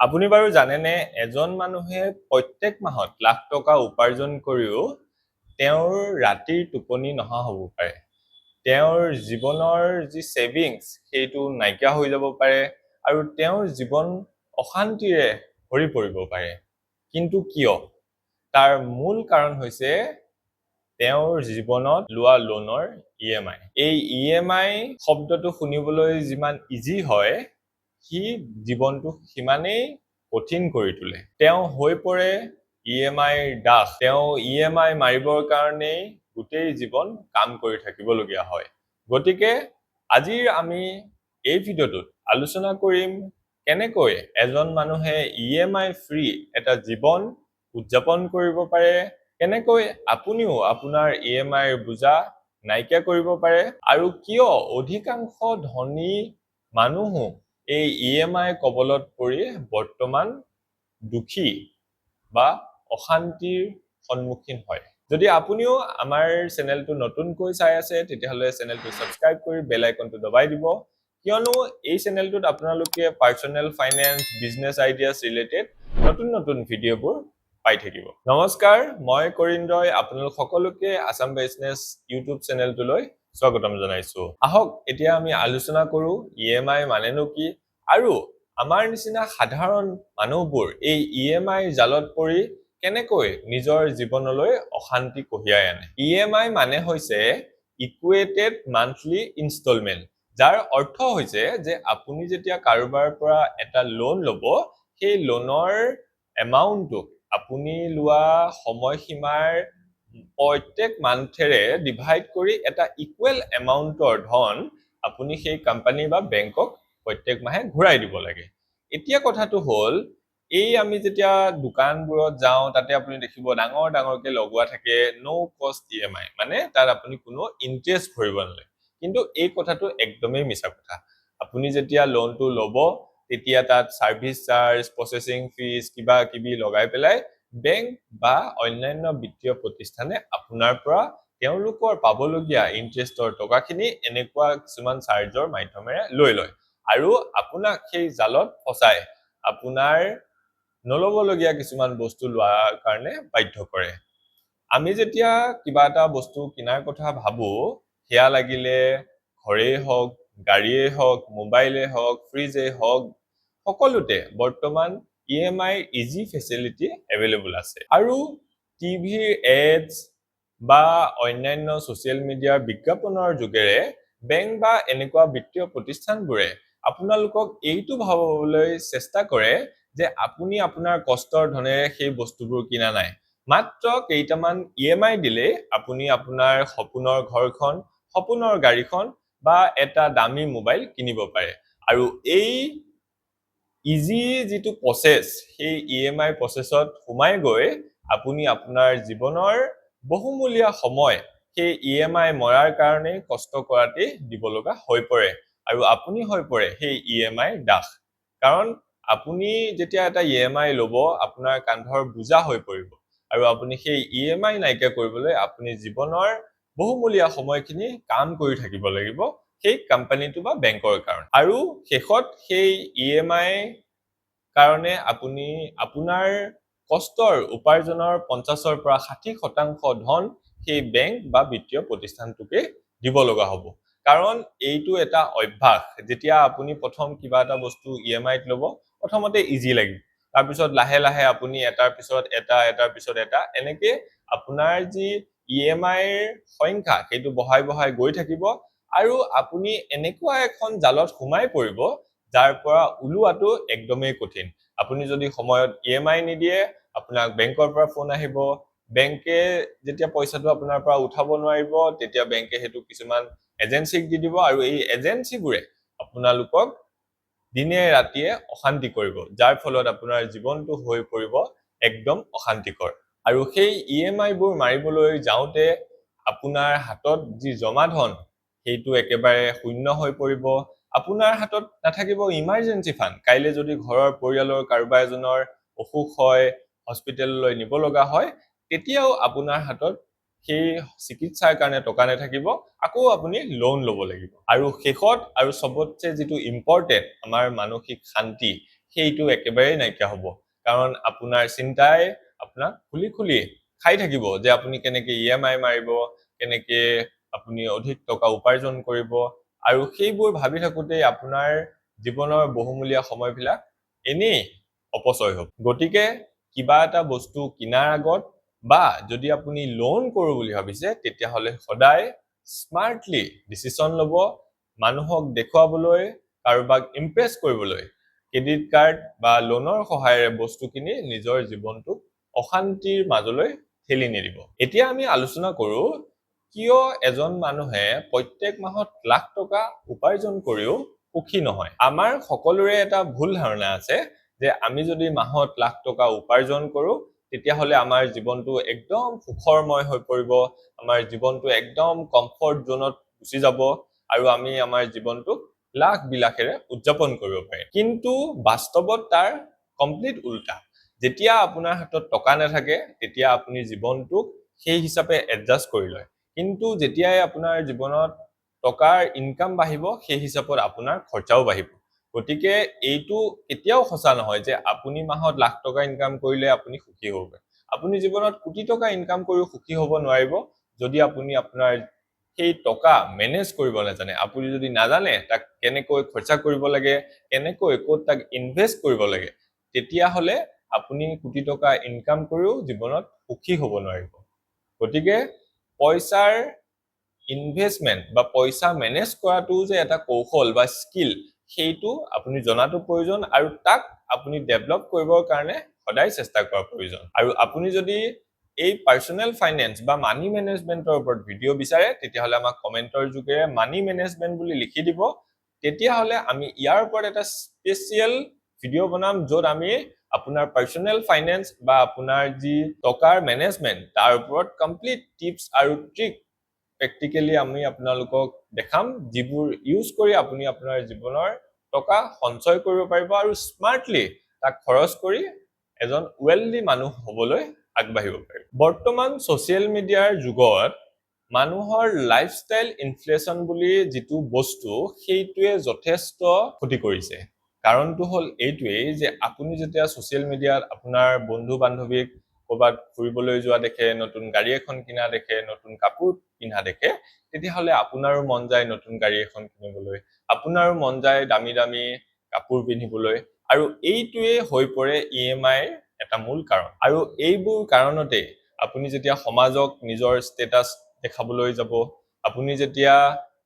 আপুনি বাৰু জানেনে এজন মানুহে প্ৰত্যেক মাহত লাখ টকা উপাৰ্জন কৰিও তেওঁৰ ৰাতিৰ টোপনি নহা হ'ব পাৰে। তেওঁৰ জীৱনৰ যি সেভিংস সেইটো নাইকিয়া হৈ যাব পাৰে আৰু তেওঁৰ জীৱন অশান্তিৰে ভৰি পৰিব পাৰে। কিন্তু কিয়? তাৰ মূল কাৰণ হৈছে তেওঁৰ জীৱনত লোৱা লোনৰ EMI। এই EMI শব্দটো শুনিবলৈ যিমান ইজি হয় সি জীৱনটো সিমানেই কঠিন কৰি তোলে। তেওঁ হৈ পৰে EMI দাস। তেওঁ EMI মাৰিবৰ কাৰণে গোটেই জীৱন কাম কৰি থাকিবলগীয়া হয়। গতিকে আজিৰ আমি এই ভিডিঅ'টোত আলোচনা কৰিম কেনেকৈ এজন মানুহে EMI ফ্ৰী এটা জীৱন উদযাপন কৰিব পাৰে, কেনেকৈ আপুনিও আপোনাৰ EMI বোজা নাইকিয়া কৰিব পাৰে আৰু কিয় অধিকাংশ ধনী মানুহো এই EMI কবলত পৰি বৰ্তমান দুখী বা অশান্তিৰ সন্মুখীন হয়। যদি আপুনিও আমাৰ চেনেলটো নতুনকৈ চাই আছে তেতিয়াহলে চেনেলটো সাবস্ক্ৰাইব কৰি বেল আইকনটো দবাই দিব, কিয়নো এই চেনেলটোত আপোনালোকে personnel finance, business ideas related নতুন ভিডিঅ'বোৰ পাই থাকিব। নমস্কাৰ, মই কৰিন্দ্ৰই আপোনালোক সকলোকে আসাম বিজনেস ইউটিউব চেনেলটোলৈ স্বাগতম জনাইছো। আহক এতিয়া আমি আলোচনা কৰো EMI মানেনো কি আৰু আমাৰ নিচিনা সাধাৰণ মানুহবোৰ এই EMI জালত পৰি কেনেকৈ নিজৰ জীৱনলৈ অশান্তি কঢ়িয়াই আনে। EMI মানে হৈছে ইকুৱেটেড মান্থলি ইনষ্টলমেন্ট, যাৰ অৰ্থ হৈছে যে আপুনি যেতিয়া কাৰোবাৰ পৰা এটা লোন ল'ব, সেই লোনৰ এমাউন্টটো আপুনি লোৱা সময়সীমাৰ প্ৰত্যেক মান্থেৰে ডিভাইড কৰি এটা ইকুৱেল এমাউন্টৰ ধন আপুনি সেই কোম্পানী বা বেংকক প্ৰত্যেক মাহে ঘূৰাই দিব লাগে। এতিয়া কথাটো হ'ল এই আমি যেতিয়া দোকানবোৰত যাওঁ তাতে আপুনি দেখিব ডাঙৰকে লগোৱা থাকে নো কষ্ট EMI, মানে তাত আপুনি কোনো ইন্টাৰেষ্ট ভৰিব নালাগে। কিন্তু এই কথাটো একদমেই মিছা কথা। আপুনি যেতিয়া লোনটো ল'ব তেতিয়া তাত সাৰ্ভিস চাৰ্জ, প্ৰসেসিং ফিজ কিবা কিবি লগাই পেলাই বেংক বা অন্যান্য বিত্তীয় প্ৰতিষ্ঠানে আপোনাৰ পৰা তেওঁলোকৰ পাবলগীয়া ইন্টাৰেষ্টৰ টকাখিনি এনেকুৱা কিছুমান চাৰ্জৰ মাধ্যমেৰে লৈ লয় আৰু আপোনাক সেই জালত ফসায় আপোনাৰ নলবলগীয়া কিছুমান বস্তু লোৱাৰ কাৰণে বাধ্য কৰে। আমি যেতিয়া কিবা এটা বস্তু কিনাৰ কথা ভাবো, সেয়া লাগিলে ঘৰেই হওক, গাড়ীয়ে হওক, মোবাইলে হওক, ফ্ৰিজে হওক, সকলোতে বৰ্তমান EMI ইজি ফেচিলিটি এভেইলেবল আছে। আৰু টিভিৰ এডছ বা অন্যান্য সোশ্যাল মিডিয়াৰ বিজ্ঞাপনৰ যোগেৰে বেংক বা এনেকুৱা বিত্তীয় প্ৰতিষ্ঠানবোৰে আপোনালোকক এইটো ভাববলৈ চেষ্টা কৰে যে আপুনি আপোনাৰ কষ্টৰ ধনেৰে সেই বস্তুবোৰ কিনা নাই, মাত্ৰ কেইটামান EMI দিলে আপুনি আপোনাৰ সপোনৰ ঘৰখন, সপোনৰ গাড়ীখন বা এটা দামী মোবাইল কিনিব পাৰে। আৰু এই ইজি যিটো প্ৰসেস, সেই EMI প্ৰসেসত সোমাই গৈ আপুনি আপোনাৰ জীৱনৰ বহুমূলীয়া সময় সেই EMI মৰাৰ কাৰণে কষ্ট কৰাতে দিব লগা হৈ পৰে আৰু আপুনি হৈ পৰে সেই EMI দাস। কাৰণ আপুনি যেতিয়া এটা EMI ল'ব আপোনাৰ কান্ধৰ বোজা হৈ পৰিব আৰু আপুনি সেই EMI নাইকিয়া কৰিবলৈ আপুনি জীৱনৰ বহুমূলীয়া সময়খিনি কাম কৰি থাকিব লাগিব সেই কোম্পানীটো বা বেংকৰ কাৰণে। আৰু শেষত সেই EMI কাৰণে আপুনি আপোনাৰ কষ্টৰ উপাৰ্জনৰ 50ৰ পৰা 60% ধন সেই বেংক বা বিত্তীয় প্ৰতিষ্ঠানটোকে দিব লগা হ'ব। কাৰণ এইটো এটা অভ্যাস। যেতিয়া আপুনি প্ৰথম কিবা এটা বস্তু EMI-ত ল'ব, প্ৰথমতে ইজি লাগিব, তাৰপিছত লাহে লাহে আপুনি এটাৰ পিছত এটা এনেকে আপোনাৰ যি EMI-ৰ সংখ্যা সেইটো বঢ়াই গৈ থাকিব আৰু আপুনি এনেকুৱা এখন জালত সোমাই পৰিব যাৰ পৰা ওলোৱাটো একদমেই কঠিন। আপুনি যদি সময়ত EMI নিদিয়ে, আপোনাক বেংকৰ পৰা ফোন আহিব, বেংকে যেতিয়া পইচাটো আপোনাৰ পৰা উঠাব নোৱাৰিব তেতিয়া বেংকে হেতু কিছুমান এজেন্সিক দি দিব আৰু এই এজেন্সিবোৰে আপোনালোকক দিনে ৰাতিয়ে অশান্তি কৰিব, যাৰ ফলত আপোনাৰ জীৱনটো হৈ পৰিব একদম অশান্তিকৰ। আৰু সেই EMI বোৰ মাৰিবলৈ যাওঁতে আপোনাৰ হাতত যি জমা ধন সেইটো একেবাৰে শূন্য হৈ পৰিব। আপোনাৰ হাতত নাথাকিব ইমাৰ্জেন্সি ফান্ড, কাইলে যদি ঘৰৰ পৰিয়ালৰ কাৰোবাৰ এজনৰ অসুখ হয়, হস্পিটেললৈ নিব লগা হয়, তেতিয়াও আপোনাৰ হাতত সেই চিকিৎসাৰ কাৰণে টকা নাথাকিব, আকৌ আপুনি লোন ল'ব লাগিব। আৰু শেষত আৰু সবতছে যিটো ইম্পৰ্টেন্ট আমাৰ মানসিক শান্তি, সেইটো একেবাৰে নাইকিয়া হ'ব কাৰণ আপোনাৰ চিন্তাই আপোনাক খুলি খুলি খাই থাকিব যে আপুনি কেনেকে ইএমআই মাৰিব কেনেকে আপুনি অধিক টকা উপাৰ্জন কৰিব আৰু সেইবোৰ ভাবি থাকোতে আপোনাৰ জীৱনৰ বহুমূলীয়া সময়বিলাক এনেই অপচয় হ'ব গতিকে কিবা এটা বস্তু কিনাৰ আগত বা যদি আপুনি লোন কৰো বুলি ভাবিছে তেতিয়াহলে সদায় স্মাৰ্টলি ডিসিশন লব মানুহক দেখুৱাবলৈ কাৰোবাক ইমপ্ৰেছ কৰিবলৈ ক্ৰেডিট কাৰ্ড বা লোনৰ সহায়েৰে বস্তু কিনি নিজৰ জীৱনটোক অশান্তিৰ মাজলৈ ঠেলি নিদিব এতিয়া আমি আলোচনা কৰো কিয় এজন মানুহে প্ৰত্যেক মাহত লাখ টকা উপাৰ্জন কৰিও সুখী নহয় আমাৰ সকলোৰে এটা ভুল ধাৰণা আছে যে আমি যদি মাহত লাখ টকা উপাৰ্জন কৰো তেতিয়াহলে আমাৰ জীৱনটো একদম সুখৰময় হৈ পৰিব আমাৰ জীৱনটো একদম কমফৰ্ট জোনত গুচি যাব আৰু আমি আমাৰ জীৱনটোক লাখ বিলাখেৰে উদযাপন কৰিব পাৰিম কিন্তু বাস্তৱত তাৰ কমপ্লিট উল্টা যেতিয়া আপোনাৰ হাতত টকা নাথাকে তেতিয়া আপুনি জীৱনটোক সেই হিচাপে এডজাষ্ট কৰি লয় কিন্তু যেতিয়াই আপোনাৰ জীৱনত টকাৰ ইনকাম বাঢ়িব সেই হিচাপত আপোনাৰ খৰচাও বাঢ়িব গতিকে এইটো কেতিয়াও সঁচা নহয় যে আপুনি মাহত লাখ টকা ইনকাম কৰিলে আপুনি সুখী হ'ব আপুনি জীৱনত কোটি টকা ইনকাম কৰিও সুখী হ'ব নোৱাৰিব যদি আপুনি আপোনাৰ সেই টকা মেনেজ কৰিব নাজানে আপুনি যদি নাজানে তাক কেনেকৈ খৰচা কৰিব লাগে কেনেকৈ ক'ত তাক ইনভেষ্ট কৰিব লাগে তেতিয়া হলে আপুনি কোটি টকা ইনকাম কৰিও জীৱনত সুখী হ'ব নোৱাৰিব গতিকে পইচাৰ ইনভেষ্টমেন্ট বা পইচা মেনেজ কৰাটো যে এটা কৌশল বা স্কিল সেইটো আপুনি জনাটো প্ৰয়োজন আৰু তাক আপুনি ডেভেলপ কৰিবৰ কাৰণে সদায় চেষ্টা কৰা প্ৰয়োজন আৰু আপুনি যদি এই পাৰ্সোনাল ফাইনেন্স বা মানি মেনেজমেন্টৰ ওপৰত ভিডিও বিচাৰে তেতিয়াহলে আমাক কমেন্টৰ যোগেৰে মানি মেনেজমেন্ট বুলি লিখি দিব তেতিয়াহলে আমি ইয়াৰ ওপৰত এটা স্পেশাল ভিডিও বনাম য'ত আমি আপোনাৰ পাৰ্সোনাল ফাইনেন্স বা আপোনাৰ যি টকাৰ মেনেজমেন্ট তাৰ ওপৰত কমপ্লিট টিপস আৰু ট্ৰিক প্ৰেক্টিক্যালি আমি আপোনালোকক দেখাম যিবোৰ ইউজ কৰি আপুনি আপোনাৰ জীৱনৰ টকা সঞ্চয় কৰিব পাৰিব আৰু স্মাৰ্টলি তাক খৰচ কৰি এজন ওয়েলদি মানুহ হ'বলৈ আগবাঢ়িব পাৰিব বৰ্তমান সোশ্যাল মিডিয়াৰ যুগত মানুহৰ লাইফষ্টাইল ইনফ্লেশন বুলি যিটো বস্তু সেইটোৱে যথেষ্ট ক্ষতি কৰিছে কাৰণটো হল এইটোৱেই যে আপুনি যেতিয়া সোশ্যাল মিডিয়াত আপোনাৰ বন্ধু বান্ধৱীক ক'ৰবাত ফুৰিবলৈ যোৱা দেখে নতুন গাড়ী এখন কিনা দেখে নতুন কাপোৰ কিনা দেখে তেতিয়াহলে আপোনাৰো মন যায় নতুন গাড়ী এখন কিনিবলৈ আপোনাৰো মন যায় দামী দামী কাপোৰ পিন্ধিবলৈ আৰু এইটোৱে হৈ পৰে ইএমআই এটা মূল কাৰণ আৰু এইবোৰ কাৰণতে আপুনি যেতিয়া সমাজক নিজৰ ষ্টেটাস দেখাবলৈ যাব আপুনি যেতিয়া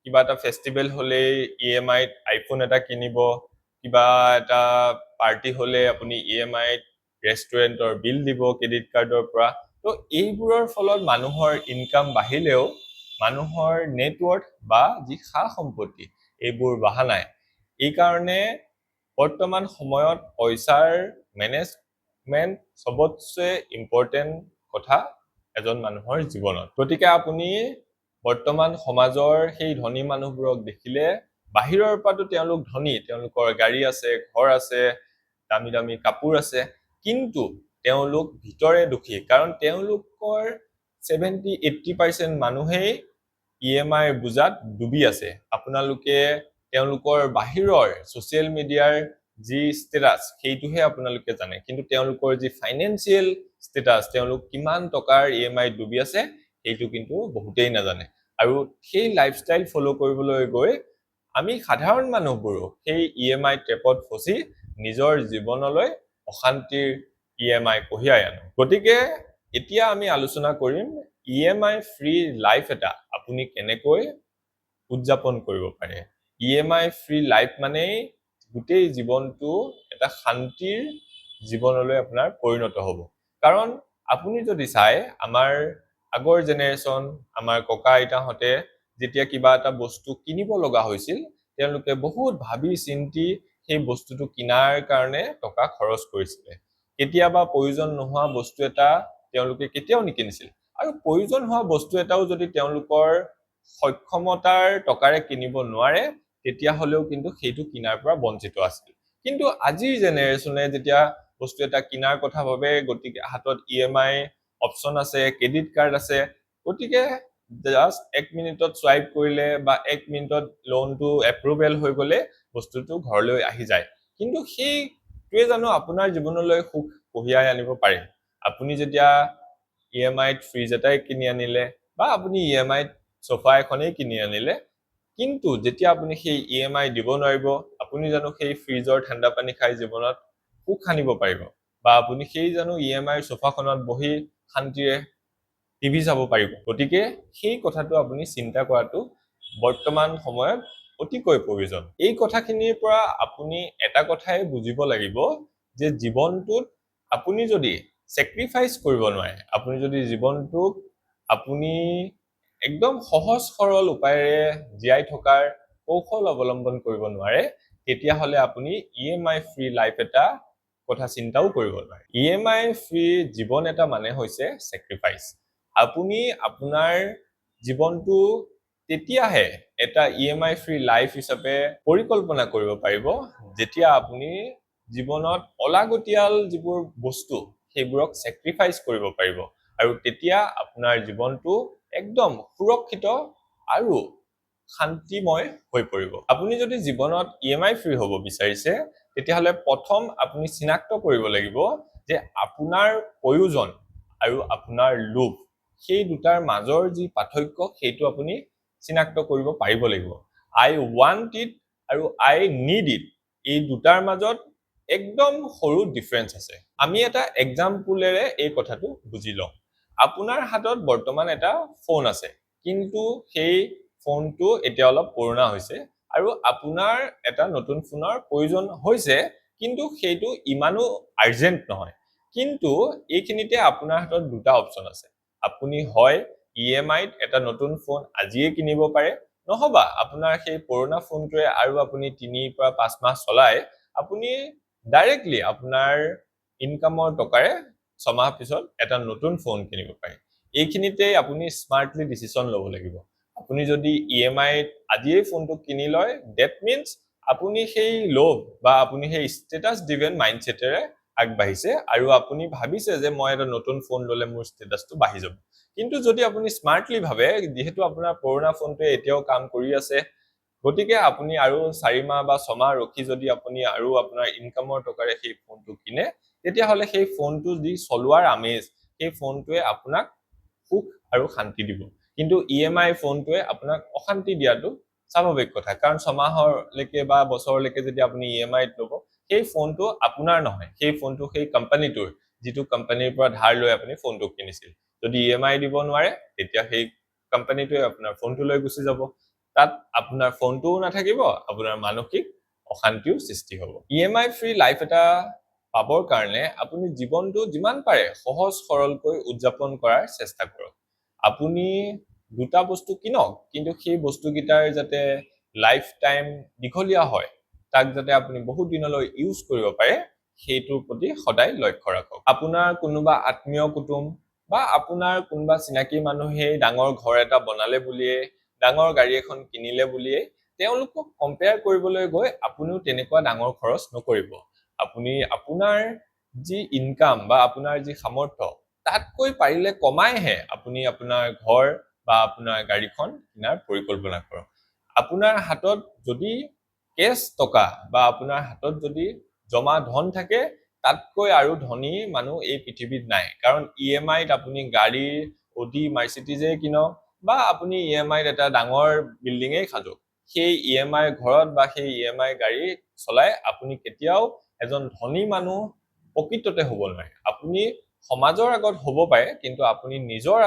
কিবা এটা ফেষ্টিভেল হলে ইএমআইত আইফোন এটা কিনিব কিবা এটা পাৰ্টি হলে আপুনি ইএমআইত ৰেষ্টুৰেন্টৰ বিল দিব ক্ৰেডিট কাৰ্ডৰ পৰা তো এইবোৰৰ ফলত মানুহৰ ইনকাম বাঢ়িলেও মানুহৰ নেটৱৰ্থ বা যি সা সম্পত্তি এইবোৰ বঢ়া নাই এই কাৰণে বৰ্তমান সময়ত পইচাৰ মেনেজমেন্ট সবতছে ইম্পৰ্টেন্ট কথা এজন মানুহৰ জীৱনত গতিকে আপুনি বৰ্তমান সমাজৰ সেই ধনী মানুহবোৰক দেখিলে বাহিৰৰ পৰাটো তেওঁলোক ধনী তেওঁলোকৰ গাড়ী আছে ঘৰ আছে দামী দামী কাপোৰ আছে কিন্তু তেওঁলোক ভিতৰে দুখী কাৰণ তেওঁলোকৰ 70-80% মানুহেই ইএমআই বুজাত ডুবি আছে আপোনালোকে তেওঁলোকৰ বাহিৰৰ সোশ্যাল মিডিয়াৰ যি ষ্টেটাস সেইটোহে আপোনালোকে জানে কিন্তু তেওঁলোকৰ যি ফাইনান্সিয়েল ষ্টেটাস তেওঁলোক কিমান টকাৰ ইএমআই ডুবি আছে এইটো কিন্তু বহুতেই নাজানে আৰু সেই লাইফষ্টাইল ফলো কৰিবলৈ গৈ আমি সাধাৰণ মানুহবোৰো সেই ইএমআই ট্ৰেপত ফসি নিজৰ জীৱনলৈ অশান্তিৰ ইএমআই কঢ়িয়াই আনো গতিকে এতিয়া আমি আলোচনা কৰিম ইএমআই ফ্ৰী লাইফ এটা আপুনি কেনেকৈ উদযাপন কৰিব পাৰে ইএমআই ফ্ৰী লাইফ মানে গোটেই জীৱনটো এটা শান্তিৰ জীৱনলৈ আপোনাৰ পৰিণত হ'ব কাৰণ আপুনি যদি চাই আমাৰ আগৰ জেনেৰেশ্যন আমাৰ ককা আইতাহঁতে যেতিয়া কিবা এটা বস্তু কিনিব লগা হৈছিল তেওঁলোকে বহুত ভাবি চিন্তি সেই বস্তুটো কিনাৰ কাৰণে টকা খৰচ কৰিছিল কেতিয়াবা প্ৰয়োজন নোহোৱা বস্তু এটা তেওঁলোকে কেতিয়াও নিকিনিছিল আৰু প্ৰয়োজন হোৱা বস্তু এটাও যদি তেওঁলোকৰ সক্ষমতাৰ টকাৰে কিনিব নোৱাৰে তেতিয়া হলেও কিন্তু সেইটো কিনাৰ পৰা বঞ্চিত আছিল কিন্তু আজিৰ জেনেৰেশ্যনে যেতিয়া বস্তু এটা কিনাৰ কথা ভাবে গতিকে হাতত ইএমআই অপচন আছে ক্ৰেডিট কাৰ্ড আছে গতিকে জাস্ট 1 মিনিটত সোৱাইপ কৰিলে বা 1 মিনিটত লোনটো এপ্ৰুভেল হৈ গলে বস্তুটো ঘৰলৈ আহি যায় কিন্তু সেই সেইটোৱে জানো আপোনাৰ জীৱনলৈ সুখ কঢ়িয়াই আনিব পাৰে? আপুনি যেতিয়া ইএমআইত ফ্ৰিজ এটাই কিনি আনিলে বা আপুনি ইএমআইত সোফা এখনেই কিনি আনিলে, কিন্তু যেতিয়া আপুনি সেই ইএমআই দিব নোৱাৰিব, আপুনি জানো সেই ফ্ৰিজৰ ঠাণ্ডা পানী খাই জীৱনত সুখ আনিব পাৰিব? বা আপুনি সেই জানো ইএমআইৰ সোফাখনত বহি শান্তিৰে টিভি চাব পাৰিব? গতিকে সেই কথাটো আপুনি চিন্তা কৰাটো বৰ্তমান সময়ত অতিকৈ প্ৰয়োজন। এই কথাখিনিৰ পৰা আপুনি এটা কথাই বুজিব লাগিব যে জীৱনটোত আপুনি যদি চেক্ৰিফাইচ কৰিব নোৱাৰে, আপুনি যদি জীৱনটোক আপুনি একদম সহজ সৰল উপায়েৰে জীয়াই থকাৰ কৌশল অৱলম্বন কৰিব নোৱাৰে, তেতিয়াহ'লে আপুনি ইএমআই ফ্ৰী লাইফ এটা কথা চিন্তাও কৰিব নোৱাৰে। ইএমআই ফ্ৰী জীৱন এটা মানে হৈছে চেক্ৰিফাইচ। আপুনি আপোনাৰ জীৱনটো তেতিয়াহে এটা ইএমআই ফ্ৰী লাইফ হিচাপে পৰিকল্পনা কৰিব পাৰিব যেতিয়া আপুনি জীৱনত অলাগতিয়াল যিবোৰ বস্তু সেইবোৰক চেক্ৰিফাইচ কৰিব পাৰিব, আৰু তেতিয়া আপোনাৰ জীৱনটো একদম সুৰক্ষিত আৰু শান্তিময় হৈ পৰিব। আপুনি যদি জীৱনত ইএমআই ফ্ৰী হ'ব বিচাৰিছে, তেতিয়াহ'লে প্ৰথম আপুনি চিনাক্ত কৰিব লাগিব যে আপোনাৰ প্ৰয়োজন আৰু আপোনাৰ লোভ, সেই দুটাৰ মাজৰ যি পাৰ্থক্য সেইটো আপুনি চিনাক্ত কৰিব পাৰিব লাগিব। আই ৱান্ট ইট আৰু আই নিড ইট, এই দুটাৰ মাজত একদম সৰু ডিফাৰেন্স আছে। আমি এটা এক্সাম্পলেৰে এই কথাটো বুজি লওঁ। আপোনাৰ হাতত বৰ্তমান এটা ফোন আছে, কিন্তু সেই ফোনটো এতিয়া অলপ পুৰণা হৈছে আৰু আপোনাৰ এটা নতুন ফোনৰ প্ৰয়োজন হৈছে, কিন্তু সেইটো ইমানো আৰ্জেন্ট নহয়। কিন্তু এইখিনিতে আপোনাৰ হাতত দুটা অপচন আছে। আপুনি হয় ইএমআইত এটা নতুন ফোন আজিয়ে কিনিব পাৰে, নহবা আপোনাৰ সেই পুৰণা ফোনটোৱে আৰু আপুনি 3 পৰা 5 মাহ চলাই আপুনি ডাইৰেক্টলি আপোনাৰ ইনকামৰ টকাৰে 6 মাহ পিছত এটা নতুন ফোন কিনিব পাৰে। এইখিনিতে আপুনি স্মাৰ্টলি ডিসিশন ল'ব লাগিব। আপুনি যদি ইএমআইত আজিয়ে ফোনটো কিনি লয়, দ্যাট মিন্স আপুনি সেই লোভ বা আপুনি সেই ষ্টেটাস ড্ৰিভেন মাইন্ডসেটেৰে আগবাঢ়িছে আৰু আপুনি ভাবিছে যে মই এটা নতুন ফোন ললে মোৰ ষ্টেটাসটো বাঢ়ি যাব। কিন্তু যদি আপুনি স্মাৰ্টলি ভাবে যেহেতু আপোনাৰ পুৰণা ফোনটোৱে এতিয়াও কাম কৰি আছে, গতিকে আপুনি আৰু 4 মাহ বা 6 মাহ ৰখি যদি আপুনি আৰু আপোনাৰ ইনকামৰ টকাৰে সেই ফোনটো কিনে, তেতিয়াহ'লে সেই ফোনটো যি চলোৱাৰ আমেজ, সেই ফোনটোৱে আপোনাক সুখ আৰু শান্তি দিব। কিন্তু ইএমআই ফোনটোৱে আপোনাক অশান্তি দিয়াটো স্বাভাৱিক কথা, কাৰণ 6 মাহলৈকে বা বছৰলৈকে যদি আপুনি ইএমআইত ল'ব, সেই ফোনটো আপোনাৰ নহয়, সেই ফোনটো সেই কোম্পানীটোৰ, যিটো কোম্পানীৰ পৰা ধাৰ লৈ আপুনি ফোনটো কিনিছিল। যদি ইএমআই দিব নোৱাৰে, তেতিয়া সেই কোম্পানীটোৱে আপোনাৰ ফোনটো লৈ গুচি যাব। তাত আপোনাৰ ফোনটোও নাথাকিব, আপোনাৰ মানসিক অশান্তিও সৃষ্টি হ'ব। ইএমআই ফ্ৰী লাইফ এটা পাবৰ কাৰণে আপুনি জীৱনটো যিমান পাৰে সহজ সৰলকৈ উদযাপন কৰাৰ চেষ্টা কৰক। আপুনি দুটা বস্তু কিনক, কিন্তু সেই বস্তুকেইটাৰ যাতে লাইফ টাইম দীঘলীয়া হয়, তাক যাতে আপুনি বহুত দিনলৈ ইউজ কৰিব পাৰে, সেইটোৰ প্ৰতি সদায় লক্ষ্য ৰাখক। আপোনাৰ কোনোবা আত্মীয় কুটুম বা আপোনাৰ কোনোবা চিনাকি মানুহে ডাঙৰ ঘৰ এটা বনালে বুলিয়ে, ডাঙৰ গাড়ী এখন কিনিলে বুলিয়ে তেওঁলোকক কম্পেয়াৰ কৰিবলৈ গৈ আপুনিও তেনেকুৱা ডাঙৰ খৰচ নকৰিব। আপুনি আপোনাৰ যি ইনকাম বা আপোনাৰ যি সামৰ্থ্য, তাতকৈ পাৰিলে কমাইহে আপুনি আপোনাৰ ঘৰ বা আপোনাৰ গাড়ীখন কিনাৰ পৰিকল্পনা কৰক। আপোনাৰ হাতত যদি কেশ টকা বা আপোনাৰ হাতত যদি জমা ধন থাকে, তাতকৈ আৰু ধনী মানুহ এই পৃথিৱীত নাই। কাৰণ ইএমআইত আপুনি গাড়ী অডি মাৰ্চিডিজে কিনক বা আপুনি ইএমআইত এটা ডাঙৰ বিল্ডিঙেই সাজক, সেই ইএমআই ঘৰত বা সেই ইএমআই গাড়ী চলাই আপুনি কেতিয়াও এজন ধনী মানুহ প্ৰকৃততে হ'ব নোৱাৰে। আপুনি সমাজৰ আগত হ'ব পাৰে, কিন্তু আপুনি নিজৰ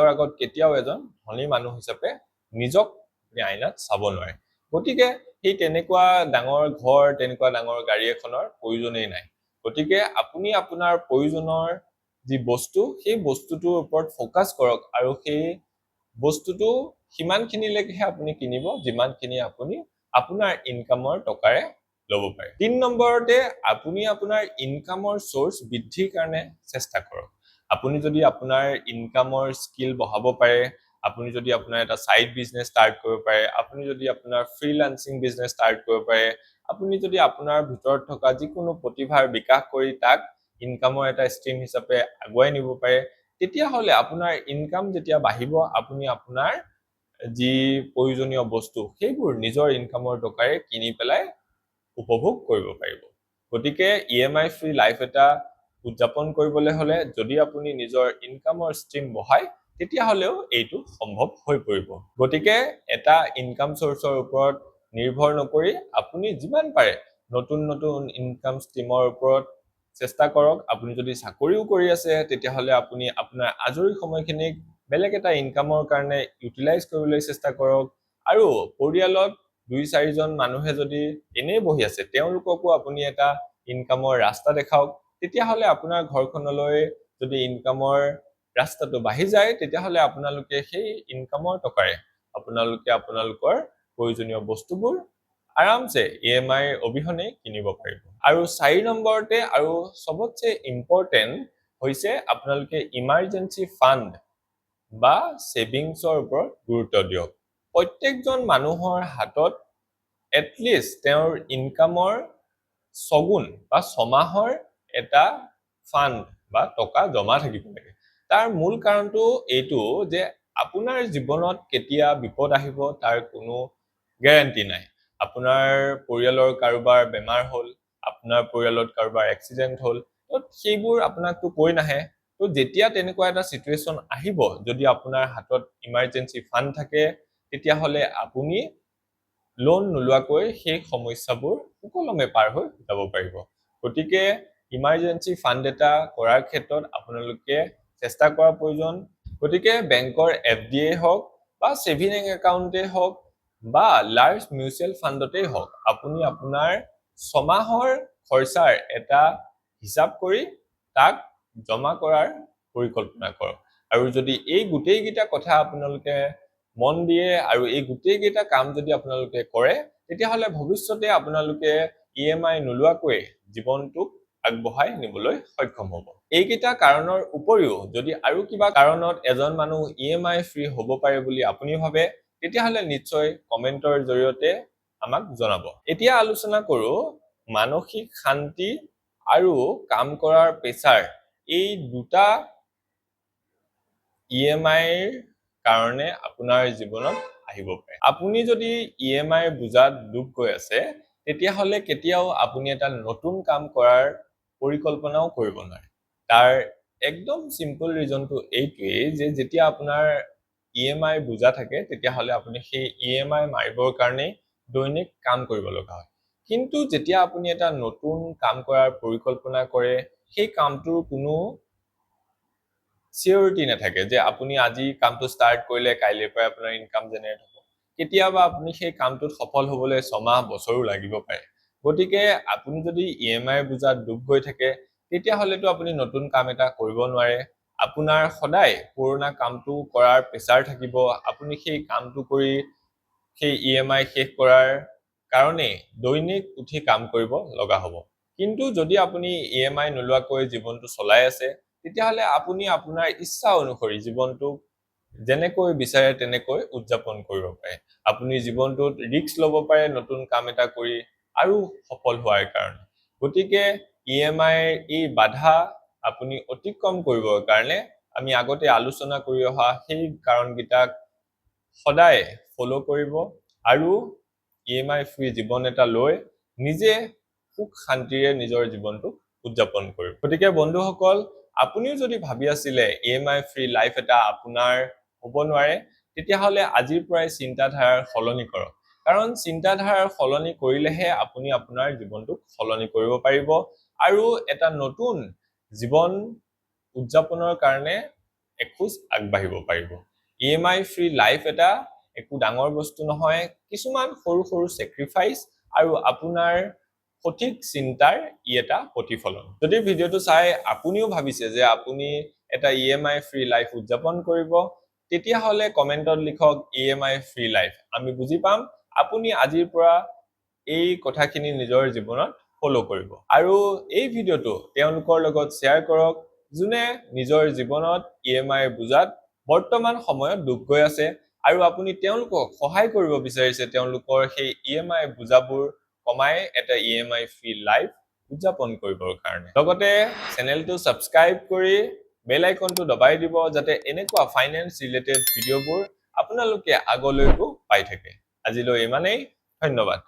আগত কেতিয়াও এজন ধনী মানুহ হিচাপে নিজক আইনাত চাব নোৱাৰে। গতিকে সেই তেনেকুৱা ডাঙৰ ঘৰ, তেনেকুৱা ডাঙৰ গাড়ী এখনৰ প্ৰয়োজনেই নাই। গতিকে আপুনি আপোনাৰ প্ৰয়োজনৰ যি বস্তু, সেই বস্তুটোৰ ওপৰত ফোকাস কৰক আৰু সেই বস্তুটো সিমানখিনিলৈকেহে আপুনি কিনিব যিমানখিনি আপুনি আপোনাৰ ইনকামৰ টকাৰে ল'ব পাৰে। 3 নম্বৰতে আপুনি আপোনাৰ ইনকামৰ সোৰ্স বৃদ্ধিৰ কাৰণে চেষ্টা কৰক। আপুনি যদি আপোনাৰ ইনকামৰ স্কিল বঢ়াব পাৰে, আপুনি যদি আপোনাৰ এটা সাইড বিজনেস ষ্টাৰ্ট কৰিব পাৰে, আপুনি যদি আপোনাৰ ফ্ৰিল্যান্সিং বিজনেস ষ্টাৰ্ট কৰিব পাৰে, আপুনি যদি আপোনাৰ ভিতৰত থকা যিকোনো প্ৰতিভাৰ বিকাশ কৰি তাক ইনকামৰ এটা ষ্ট্ৰীম হিচাপে আগুৱাই নিব পাৰে, তেতিয়াহ'লে আপোনাৰ ইনকাম যেতিয়া বাঢ়িব, আপুনি আপোনাৰ যি প্ৰয়োজনীয় বস্তু সেইবোৰ নিজৰ ইনকামৰ টকাৰে কিনি পেলাই উপভোগ কৰিব পাৰিব। গতিকে EMI ফ্ৰী লাইফ এটা উদযাপন কৰিবলৈ হলে যদি আপুনি নিজৰ ইনকামৰ ষ্ট্ৰীম বঢ়ায় তেতিয়াহলেও এইটো সম্ভৱ হৈ পৰিব গতিকে এটা ইনকাম সোৰ্সৰ ওপৰত নিৰ্ভৰ নকৰি আপুনি যিমান পাৰে নতুন নতুন ইনকাম ষ্ট্ৰীমৰ ওপৰত চেষ্টা কৰক আপুনি যদি চাকৰিও কৰি আছে তেতিয়াহলে আপুনি আপোনাৰ আজৰি সময়খিনিক বেলেগ এটা ইনকামৰ কাৰণে ইউটিলাইজ কৰিবলৈ চেষ্টা কৰক আৰু পৰিয়ালত 2-4 জন মানুহে যদি এনে বহি আছে তেওঁলোককো আপুনি এটা ইনকামৰ ৰাস্তা দেখাওক তেতিয়াহলে আপোনাৰ ঘৰখনলৈ যদি ইনকামৰ ৰাস্তাটো বাঢ়ি যায় তেতিয়াহলে আপোনালোকে সেই ইনকামৰ টকাৰে আপোনালোকে আপোনালোকৰ প্ৰয়োজনীয় বস্তুবোৰ আৰামছে EMI অবিহনে কিনিব পাৰিব আৰু 4 নম্বৰতে আৰু সবতছে ইম্পৰ্টেন্ট হৈছে আপোনালোকে ইমাৰ্জেন্সি ফান্ড বা সেভিংসৰ ওপৰত গুৰুত্ব দিয়ক প্ৰত্যেকজন মানুহৰ হাতত এটলিষ্ট তেওঁৰ ইনকামৰ 6 গুণ বা 6 মাহৰ এটা ফান্ড বা টকা জমা থাকিব লাগে তাৰ মূল কাৰণটো এইটো যে আপোনাৰ জীৱনত কেতিয়া বিপদ আহিব তাৰ কোনো গ্যাৰান্টি নাই আপোনাৰ পৰিয়ালৰ কাৰোবাৰ বেমাৰ হ'ল আপোনাৰ পৰিয়ালত কাৰোবাৰ এক্সিডেন্ট হ'ল তো সেইবোৰ আপোনাকটো কৈ নাহে তো যেতিয়া তেনেকুৱা এটা সিচুৱেশন আহিব যদি আপোনাৰ হাতত ইমাৰ্জেন্সি ফান্ড থাকে তেতিয়াহলে আপুনি লোন নোলোৱাকৈ সেই সমস্যাবোৰ সুকলমে পাৰ হৈ যাব পাৰিব গতিকে ইমাৰ্জেন্সি ফান্ড এটা কৰাৰ ক্ষেত্ৰত আপোনালোকে চেষ্টা কৰাৰ প্ৰয়োজন গতিকে বেংকৰ FDA হওক বা সেভিং একাউণ্টে হওক বা লাৰ্জ মিউচুৱেল ফান্ডতেই হওক আপুনি আপোনাৰ 6 মাহৰ খৰচাৰ এটা হিসাব কৰি তাক জমা কৰাৰ পৰিকল্পনা কৰক আৰু যদি এই গোটেই গিটা কথা আপোনালোকে মন দিয়ে আৰু এই গোটেই গিটা কাম যদি আপোনালোকে কৰে তেতিয়াহলে ভৱিষ্যতে আপোনালোকে EMI নোলোৱাকৈ জীৱনটোক আগবঢ়াই নিবলৈ সক্ষম হ'ব এই গিটা কাৰণৰ উপৰিও যদি আৰু কিবা কাৰণত এজন মানুহ EMI ফ্ৰী হ'ব পাৰে বুলি আপুনি ভাবে তেতিয়াহলে নিশ্চয় কমেন্টৰ জৰিয়তে আমাক জনাব এতিয়া আলোচনা কৰো মানসিক শান্তি আৰু কাম কৰাৰ প্ৰেছাৰ এই দুটা EMI কাৰণে আপোনাৰ জীৱনত আহিব পাৰে আপুনি যদি EMI বুজাত ডুব গৈ আছে তেতিয়াহলে কেতিয়াও আপুনি এটা নতুন কাম কৰাৰ পৰিকল্পনাও কৰিব নোৱাৰে তাৰ একদম সিম্পল ৰিজনটো এইটোৱেই যে যেতিয়া আপোনাৰ EMI বুজা থাকে তেতিয়াহলে আপুনি সেই EMI মাৰিবৰ কাৰণে দৈনিক কাম কৰিব লগা হয় কিন্তু যেতিয়া আপুনি এটা নতুন কাম কৰাৰ পৰিকল্পনা কৰে সেই কামটোৰ কোনো সিউৰিটি নাথাকে যে আপুনি আজি কামটো স্টাৰ্ট কৰিলে কাইলৈৰ পৰা আপোনাৰ ইনকাম জেনাৰেট হ'ব কেতিয়াবা আপুনি সেই কামটোত সফল হ'বলৈ 6 মাহ বছৰো লাগিব পাৰে গতিকে আপুনি যদি EMI বুজাত ডুব গৈ থাকে তেতিয়াহলেতো আপুনি নতুন কাম এটা কৰিব নোৱাৰে আপোনাৰ সদায় পুৰণা কামটো কৰাৰ প্ৰেছাৰ থাকিব আপুনি সেই কামটো কৰি সেই EMI শেষ কৰাৰ কাৰণে দৈনিক উঠি কাম কৰিব লগা হ'ব কিন্তু যদি আপুনি EMI নোলোৱাকৈ জীৱনটো চলাই আছে তেতিয়াহলে আপুনি আপোনাৰ ইচ্ছা অনুসৰি জীৱনটো যেনেকৈ বিচাৰে তেনেকৈ উদযাপন কৰিব পাৰে আপুনি জীৱনটোত ৰিস্ক ল'ব পাৰে নতুন কাম এটা কৰি আৰু সফল হোৱাৰ কাৰণে গতিকে EMI এই বাধা আপুনি অতিক্ৰম কৰিবৰ কাৰণে আমি আগতে আলোচনা কৰি অহা সেই কাৰণগিটাক সদায় ফলো কৰিব আৰু EMI ফ্ৰী জীৱন এটা লৈ নিজে সুখ শান্তিৰে নিজৰ জীৱনটো উদযাপন কৰিব গতিকে বন্ধুসকল আপুনিও যদি ভাবি আছিলে EMI ফ্ৰী লাইফ এটা আপোনাৰ হ'ব নোৱাৰে তেতিয়াহলে আজিৰ পৰাই চিন্তাধাৰাৰ সলনি কৰক কাৰণ চিন্তাধাৰাৰ সলনি কৰিলেহে আপুনি আপোনাৰ জীৱনটো সলনি কৰিব পাৰিব আৰু এটা নতুন জীৱন উদযাপনৰ কাৰণে এখোজ আগবাঢ়িব পাৰিব EMI ফ্ৰী লাইফ এটা একো ডাঙৰ বস্তু নহয় কিছুমান সৰু সৰু স্যাক্ৰিফাইস আৰু আপোনাৰ সঠিক চিন্তাৰ এটা প্ৰতিফলন যদি ভিডিওটো চাই আপুনিও ভাবিছে যে আপুনি এটা EMI ফ্ৰী লাইফ উদযাপন কৰিব তেতিয়াহলে কমেন্টত লিখক EMI ফ্ৰী লাইফ আমি বুজি পাম আপুনি আজিৰ পৰা এই কথাখিনি নিজৰ জীৱনত ফলো কৰিব আৰু এই ভিডিওটো তেওঁলোকৰ লগত শেয়াৰ কৰক যোনে নিজৰ জীৱনত EMI বুজাত বৰ্তমান সময়ত ডুব গৈ আছে আৰু আপুনি তেওঁলোকক সহায় কৰিব বিচাৰিছে তেওঁলোকৰ সেই EMI বুজাবোৰ কমাই এটা EMI ফ্ৰী লাইফ উদযাপন কৰিবৰ কাৰণে লগতে চেনেলটো সাবস্ক্ৰাইব কৰি বেল আইকনটো দবাই দিব যাতে এনেকুৱা ফাইনান্স ৰিলেটেড ভিডিওবোৰ আপোনালোকে আগলৈকো পাই থাকে আজিলৈ ইমানেই ধন্যবাদ